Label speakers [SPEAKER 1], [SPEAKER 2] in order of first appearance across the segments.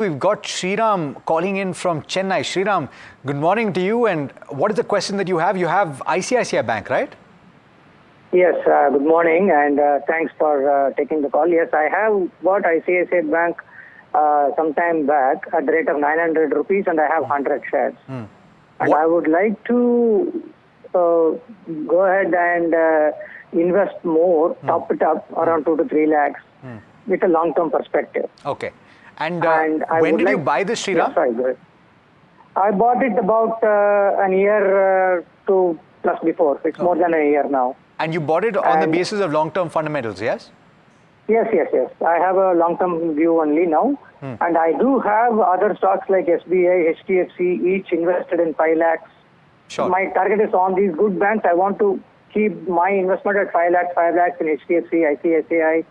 [SPEAKER 1] We've got Sriram calling in from Chennai. Sriram, good morning to you. And what is the question that you have? You have ICICI Bank, right?
[SPEAKER 2] Yes, good morning, and thanks for taking the call. Yes, I have bought ICICI Bank some time back at the rate of 900 rupees, and I have 100 shares. And I would like to go ahead and invest more, top it up around 2 to 3 lakhs with a long-term perspective.
[SPEAKER 1] Okay. And when did you buy this, Sriram?
[SPEAKER 2] Yes, sorry, go ahead. I bought it about a year to plus before. It's more than a year now.
[SPEAKER 1] And you bought it on the basis of long-term fundamentals, yes?
[SPEAKER 2] Yes. I have a long-term view only now. And I do have other stocks like SBI, HDFC, each invested in 5 lakhs.
[SPEAKER 1] Sure.
[SPEAKER 2] My target is on these good banks. I want to keep my investment at 5 lakhs in HDFC, ICICI,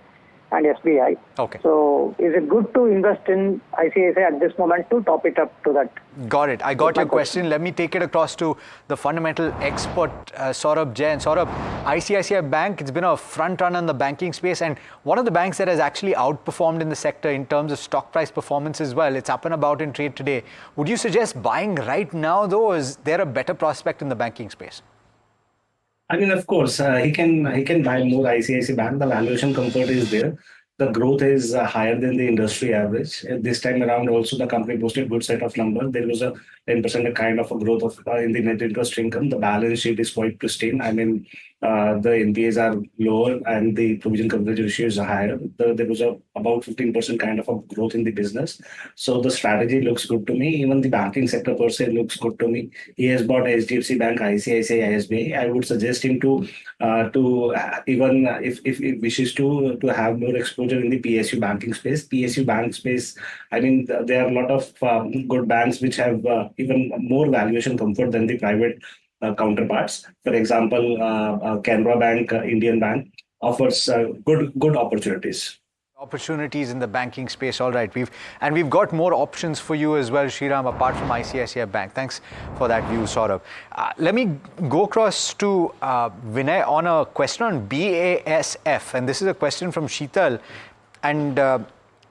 [SPEAKER 2] and SBI.
[SPEAKER 1] Okay.
[SPEAKER 2] So is it good to invest in ICICI at this moment to top it up to that?
[SPEAKER 1] Got it. I got your question. Let me take it across to the fundamental expert, Saurabh Jain. Saurabh, ICICI Bank, it's been a front runner in the banking space and one of the banks that has actually outperformed in the sector in terms of stock price performance as well. It's up and about in trade today. Would you suggest buying right now though, or is there a better prospect in the banking space?
[SPEAKER 3] I mean, of course, he can buy more ICICI Bank. The valuation comfort is there. The growth is higher than the industry average. This time around, also the company posted good set of numbers. There was a 10% kind of a growth of in the net interest income. The balance sheet is quite pristine. I mean, the NPAs are lower and the provision coverage ratio is higher. There was about 15% kind of a growth in the business. So the strategy looks good to me. Even the banking sector per se looks good to me. He has bought HDFC Bank, ICICI, SBI. I would suggest him to even if he wishes to have more exposure in the PSU banking space. PSU bank space, I mean, there are a lot of good banks which have even more valuation comfort than the private counterparts. For example, Canara Bank, Indian Bank offers good opportunities.
[SPEAKER 1] Opportunities in the banking space. All right. We've got more options for you as well, Sriram, apart from ICICI Bank. Thanks for that view, Saurabh. Let me go across to Vinay on a question on BASF. And this is a question from Sheetal. And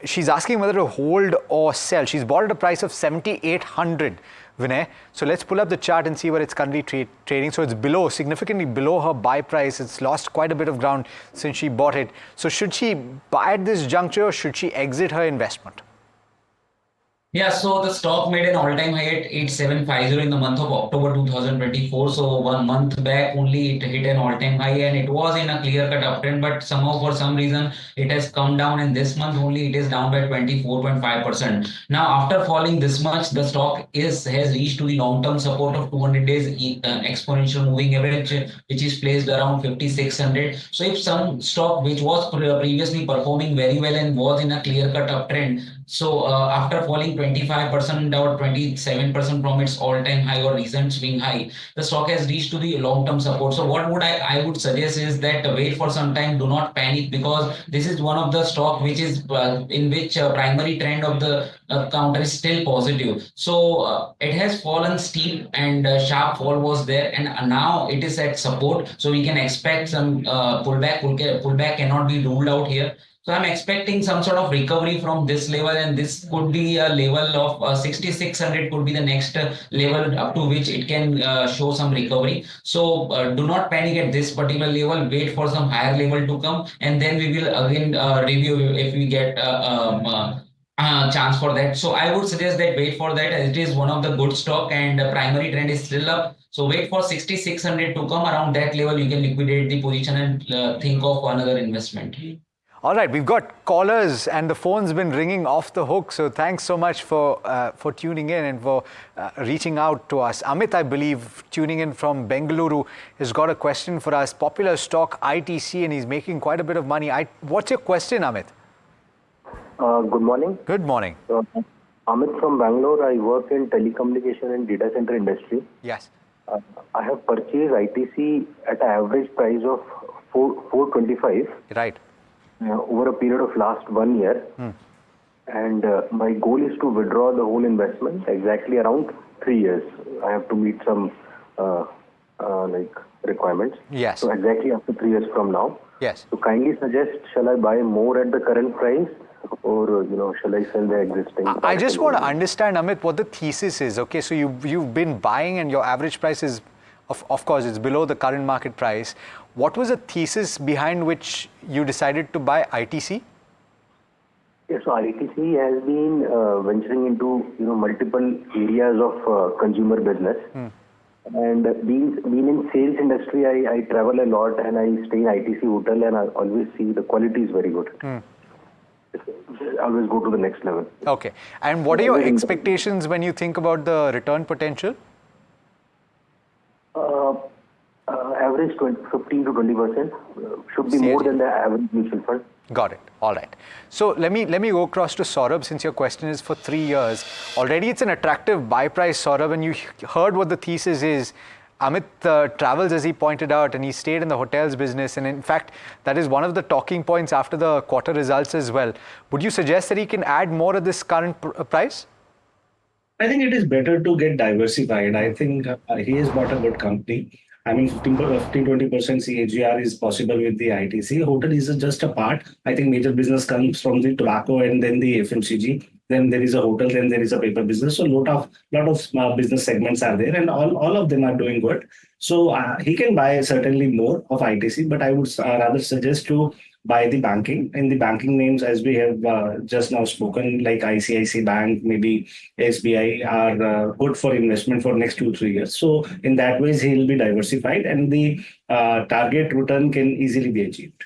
[SPEAKER 1] she's asking whether to hold or sell. She's bought at a price of 7,800, Vinay. So let's pull up the chart and see where it's currently trading. So it's significantly below her buy price. It's lost quite a bit of ground since she bought it. So should she buy at this juncture or should she exit her investment?
[SPEAKER 4] Yeah, so the stock made an all-time high at 8750 in the month of October 2024. So 1 month back only it hit an all-time high and it was in a clear-cut uptrend, but somehow for some reason it has come down and this month only it is down by 24.5%. Now after falling this much, the stock has reached to the long-term support of 200 days exponential moving average, which is placed around 5600. So if some stock which was previously performing very well and was in a clear-cut uptrend, so after falling 25% or 27% from its all-time high or recent swing high, the stock has reached to the long-term support. So what would I would suggest is that wait for some time, do not panic, because this is one of the stock which is in which primary trend of the counter is still positive. So it has fallen steep and sharp fall was there, and now it is at support. So we can expect some pullback. Pullback cannot be ruled out here. So I'm expecting some sort of recovery from this level, and this could be a level of 6600 could be the next level up to which it can show some recovery. So do not panic at this particular level. Wait for some higher level to come, and then we will again review if we get chance for that. So I would suggest that wait for that, as it is one of the good stock and primary trend is still up. So wait for 6600 to come. Around that level, you can liquidate the position and think of another investment.
[SPEAKER 1] All right, we've got callers and the phone's been ringing off the hook. So thanks so much for tuning in and for reaching out to us. Amit, I believe, tuning in from Bengaluru, has got a question for us. Popular stock ITC, and he's making quite a bit of money. What's your question, Amit?
[SPEAKER 5] Good morning.
[SPEAKER 1] Good morning.
[SPEAKER 5] Amit from Bangalore. I work in telecommunication and data center industry.
[SPEAKER 1] Yes.
[SPEAKER 5] I have purchased ITC at an average price of 425.
[SPEAKER 1] Right.
[SPEAKER 5] Over a period of last 1 year. And my goal is to withdraw the whole investment exactly around 3 years. I have to meet some requirements.
[SPEAKER 1] Yes.
[SPEAKER 5] So exactly after 3 years from now.
[SPEAKER 1] Yes.
[SPEAKER 5] So kindly suggest, shall I buy more at the current price or shall I sell the existing?
[SPEAKER 1] I just want to understand, Amit, what the thesis is. Okay, so you've been buying and your average price is, of course, it's below the current market price. What was the thesis behind which you decided to buy ITC?
[SPEAKER 5] Yeah, so ITC has been venturing into multiple areas of consumer business. And being in sales industry, I travel a lot and I stay in ITC hotel and I always see the quality is very good. Always go to the next level.
[SPEAKER 1] Okay. And what are your expectations when you think about the return potential?
[SPEAKER 5] Average 15 to 20% should be more than the average mutual fund.
[SPEAKER 1] Got it. All right. So let me go across to Saurabh, since your question is for 3 years. Already it's an attractive buy price, Saurabh, and you heard what the thesis is. Amit travels, as he pointed out, and he stayed in the hotels business. And in fact, that is one of the talking points after the quarter results as well. Would you suggest that he can add more at this current price?
[SPEAKER 3] I think it is better to get diversified. I think he has bought a good company. I mean, 15-20% CAGR is possible with the ITC. Hotel is just a part. I think major business comes from the tobacco and then the FMCG. Then there is a hotel, then there is a paper business. So lot of small business segments are there, and all of them are doing good. So he can buy certainly more of ITC, but I would rather suggest to buy the banking. In the banking names, as we have just now spoken, like ICICI Bank, maybe SBI, are good for investment for next 2-3 years. So in that ways, he will be diversified, and the target return can easily be achieved.